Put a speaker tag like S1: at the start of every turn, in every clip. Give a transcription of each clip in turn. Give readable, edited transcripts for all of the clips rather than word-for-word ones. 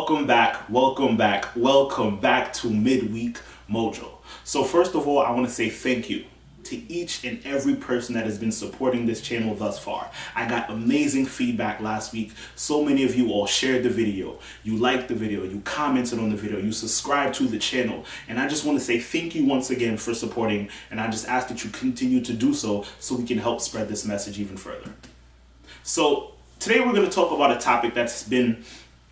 S1: welcome back to Midweek Mojo. So first of all, I want to say thank you to each and every person that has been supporting this channel thus far. I got amazing feedback last week. So many of you all shared the video, you liked the video, you commented on the video, you subscribed to the channel, and I just want to say thank you once again for supporting, and I just ask that you continue to do so we can help spread this message even further. So today we're going to talk about a topic that's been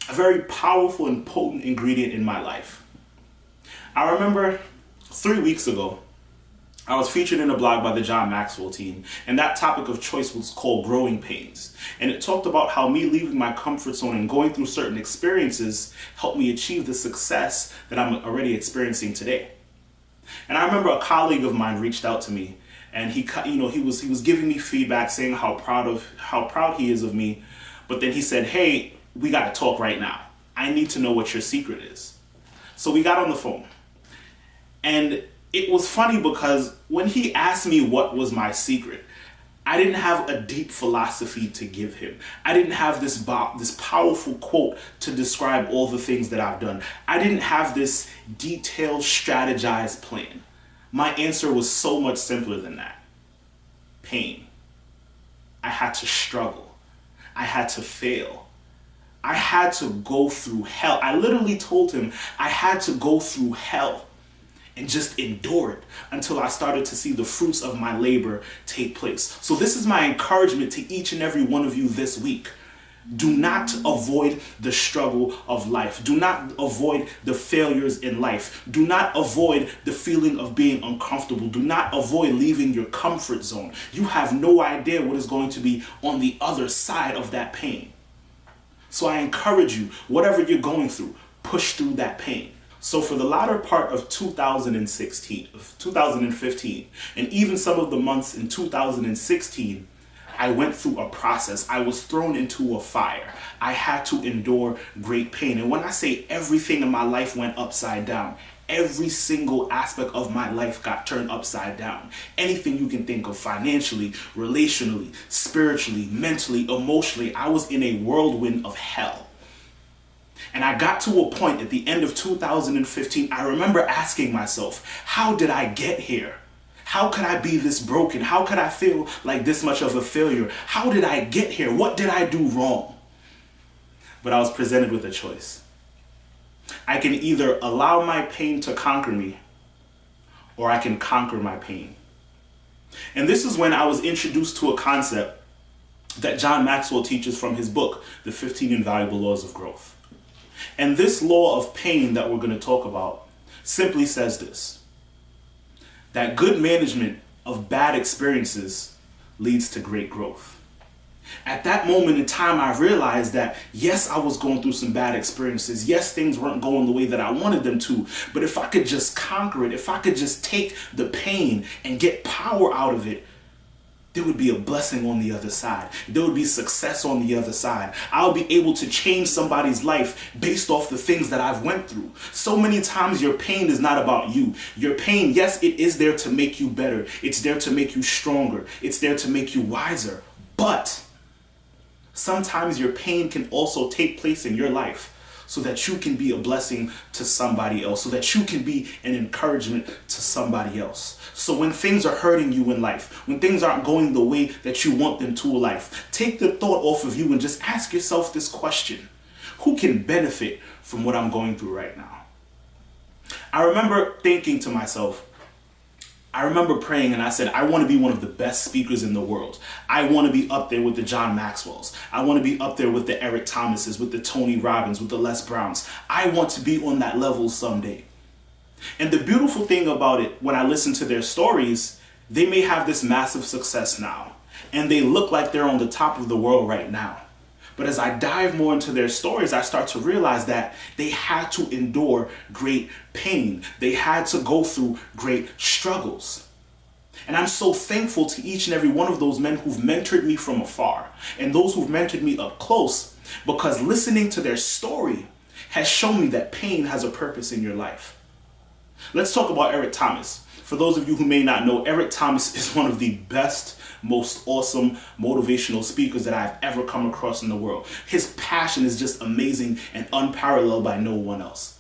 S1: a very powerful and potent ingredient in my life. I remember 3 weeks ago, I was featured in a blog by the John Maxwell team, and that topic of choice was called Growing Pains. And it talked about how me leaving my comfort zone and going through certain experiences helped me achieve the success that I'm already experiencing today. And I remember a colleague of mine reached out to me, and he was giving me feedback saying how proud he is of me, but then he said, "Hey, we got to talk right now. I need to know what your secret is." So we got on the phone. And it was funny because when he asked me what was my secret, I didn't have a deep philosophy to give him. I didn't have this powerful quote to describe all the things that I've done. I didn't have this detailed, strategized plan. My answer was so much simpler than that. Pain. I had to struggle. I had to fail. I had to go through hell. I literally told him I had to go through hell and just endure it until I started to see the fruits of my labor take place. So this is my encouragement to each and every one of you this week. Do not avoid the struggle of life. Do not avoid the failures in life. Do not avoid the feeling of being uncomfortable. Do not avoid leaving your comfort zone. You have no idea what is going to be on the other side of that pain. So I encourage you, whatever you're going through, push through that pain. So for the latter part of 2015, and even some of the months in 2016, I went through a process. I was thrown into a fire. I had to endure great pain. And when I say everything in my life went upside down, every single aspect of my life got turned upside down. Anything you can think of, financially, relationally, spiritually, mentally, emotionally, I was in a whirlwind of hell. And I got to a point at the end of 2015, I remember asking myself, how did I get here? How could I be this broken? How could I feel like this much of a failure? How did I get here? What did I do wrong? But I was presented with a choice. I can either allow my pain to conquer me, or I can conquer my pain. And this is when I was introduced to a concept that John Maxwell teaches from his book, The 15 Invaluable Laws of Growth. And this law of pain that we're going to talk about simply says this: that good management of bad experiences leads to great growth. At that moment in time, I realized that yes, I was going through some bad experiences. Yes, things weren't going the way that I wanted them to. But if I could just conquer it, if I could just take the pain and get power out of it, there would be a blessing on the other side. There would be success on the other side. I'll be able to change somebody's life based off the things that I've went through. So many times your pain is not about you. Your pain, yes, it is there to make you better. It's there to make you stronger. It's there to make you wiser. But sometimes your pain can also take place in your life so that you can be a blessing to somebody else, so that you can be an encouragement to somebody else. So when things are hurting you in life, when things aren't going the way that you want them to in life, take the thought off of you and just ask yourself this question: who can benefit from what I'm going through right now? I remember thinking to myself, I remember praying and I said, I want to be one of the best speakers in the world. I want to be up there with the John Maxwells. I want to be up there with the Eric Thomases, with the Tony Robbins, with the Les Browns. I want to be on that level someday. And the beautiful thing about it, when I listen to their stories, they may have this massive success now, and they look like they're on the top of the world right now. But as I dive more into their stories, I start to realize that they had to endure great pain. They had to go through great struggles. And I'm so thankful to each and every one of those men who've mentored me from afar and those who've mentored me up close, because listening to their story has shown me that pain has a purpose in your life. Let's talk about Eric Thomas. For those of you who may not know, Eric Thomas is one of the best, most awesome motivational speakers that I've ever come across in the world. His passion is just amazing and unparalleled by no one else.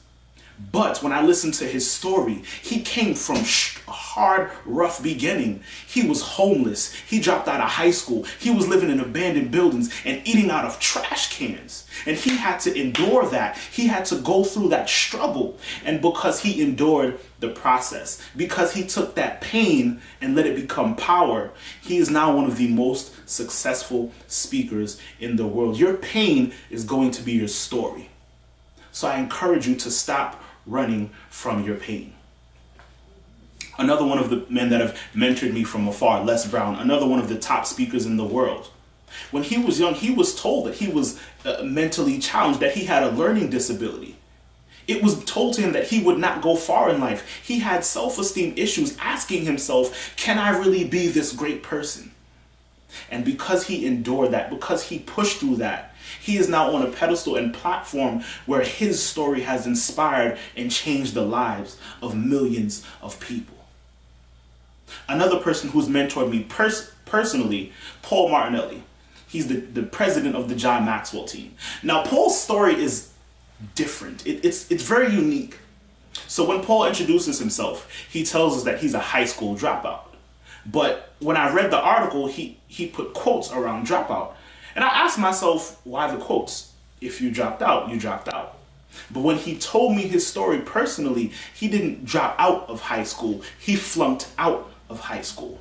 S1: But when I listened to his story, he came from a hard, rough beginning. He was homeless. He dropped out of high school. He was living in abandoned buildings and eating out of trash cans. And he had to endure that. He had to go through that struggle. And because he endured the process, because he took that pain and let it become power, he is now one of the most successful speakers in the world. Your pain is going to be your story. So I encourage you to stop running from your pain. Another one of the men that have mentored me from afar, Les Brown, another one of the top speakers in the world. When he was young, he was told that he was mentally challenged, that he had a learning disability. It was told to him that he would not go far in life. He had self-esteem issues, asking himself, can I really be this great person? And because he endured that, because he pushed through that, he is now on a pedestal and platform where his story has inspired and changed the lives of millions of people. Another person who's mentored me personally, Paul Martinelli. He's the president of the John Maxwell team. Now, Paul's story is different. It's very unique. So when Paul introduces himself, he tells us that he's a high school dropout. But when I read the article, he put quotes around dropout. And I asked myself, why the quotes? If you dropped out, you dropped out. But when he told me his story personally, he didn't drop out of high school. He flunked out of high school.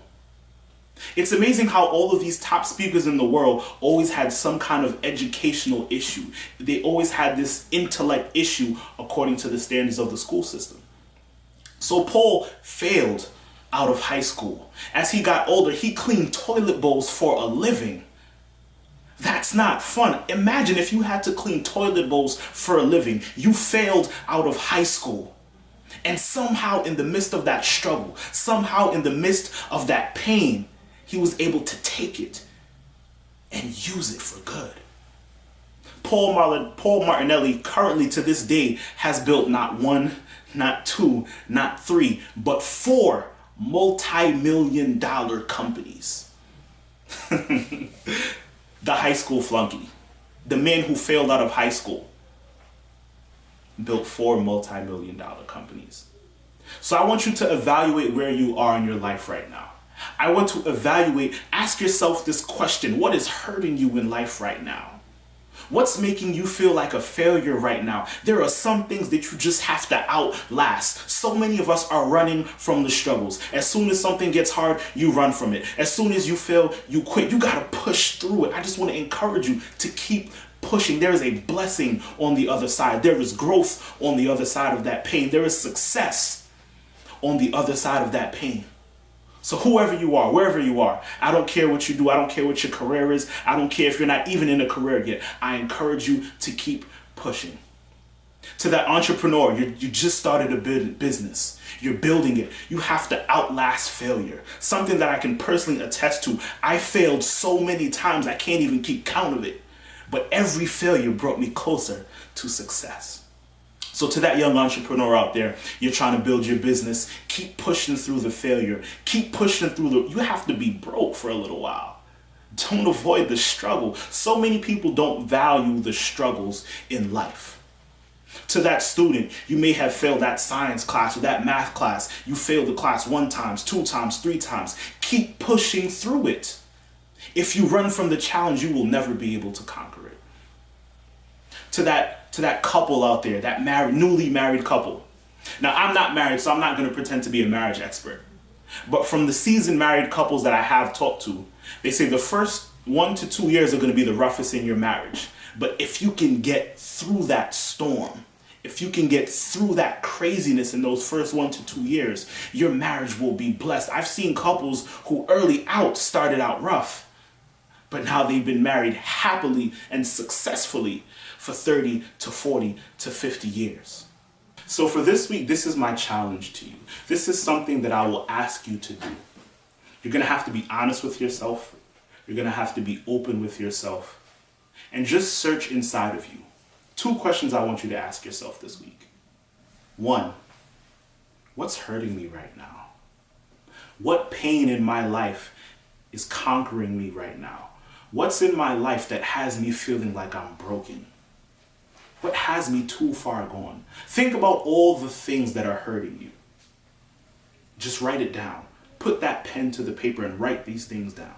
S1: It's amazing how all of these top speakers in the world always had some kind of educational issue. They always had this intellect issue according to the standards of the school system. So Paul failed out of high school. As he got older, he cleaned toilet bowls for a living. That's not fun. Imagine if you had to clean toilet bowls for a living. You failed out of high school. And somehow in the midst of that struggle, somehow in the midst of that pain, he was able to take it and use it for good. Paul Martinelli currently to this day has built not one, not two, not three, but 4 multi-million-dollar companies. The high school flunky, the man who failed out of high school, built 4 multi-million-dollar companies. So I want you to evaluate where you are in your life right now. I want to ask yourself this question: what is hurting you in life right now? What's making you feel like a failure right now? There are some things that you just have to outlast. So many of us are running from the struggles. As soon as something gets hard, you run from it. As soon as you fail, you quit. You got to push through it. I just want to encourage you to keep pushing. There is a blessing on the other side. There is growth on the other side of that pain. There is success on the other side of that pain. So whoever you are, wherever you are, I don't care what you do. I don't care what your career is. I don't care if you're not even in a career yet. I encourage you to keep pushing. To that entrepreneur, you just started a business. You're building it. You have to outlast failure. Something that I can personally attest to. I failed so many times I can't even keep count of it. But every failure brought me closer to success. So to that young entrepreneur out there, you're trying to build your business, keep pushing through the failure. Keep pushing through you have to be broke for a little while. Don't avoid the struggle. So many people don't value the struggles in life. To that student, you may have failed that science class or that math class. You failed the class 1 time, 2 times, 3 times. Keep pushing through it. If you run from the challenge, you will never be able to conquer it. To that couple out there, that newly married couple. Now, I'm not married, so I'm not going to pretend to be a marriage expert. But from the seasoned married couples that I have talked to, they say the first 1 to 2 years are going to be the roughest in your marriage. But if you can get through that storm, if you can get through that craziness in those first 1 to 2 years, your marriage will be blessed. I've seen couples who early out started out rough, but now they've been married happily and successfully for 30 to 40 to 50 years. So for this week, this is my challenge to you. This is something that I will ask you to do. You're going to have to be honest with yourself. You're going to have to be open with yourself. And just search inside of you. 2 questions I want you to ask yourself this week. 1, what's hurting me right now? What pain in my life is conquering me right now? What's in my life that has me feeling like I'm broken? What has me too far gone? Think about all the things that are hurting you. Just write it down. Put that pen to the paper and write these things down.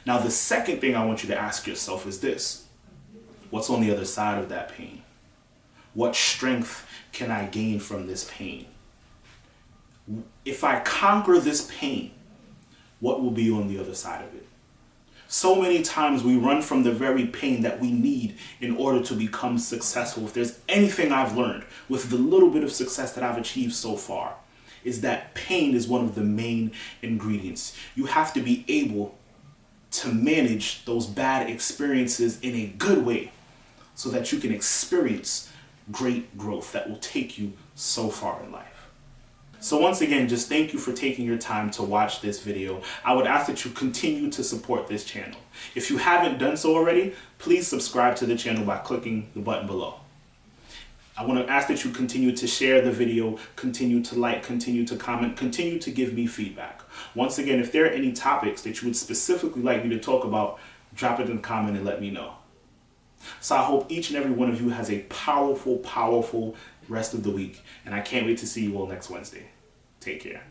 S1: Now, the second thing I want you to ask yourself is this: what's on the other side of that pain? What strength can I gain from this pain? If I conquer this pain, what will be on the other side of it? So many times we run from the very pain that we need in order to become successful. If there's anything I've learned with the little bit of success that I've achieved so far, is that pain is one of the main ingredients. You have to be able to manage those bad experiences in a good way so that you can experience great growth that will take you so far in life. So once again, just thank you for taking your time to watch this video. I would ask that you continue to support this channel. If you haven't done so already, please subscribe to the channel by clicking the button below. I want to ask that you continue to share the video, continue to like, continue to comment, continue to give me feedback. Once again, if there are any topics that you would specifically like me to talk about, drop it in the comment and let me know. So I hope each and every one of you has a powerful, powerful rest of the week. And I can't wait to see you all next Wednesday. Take care.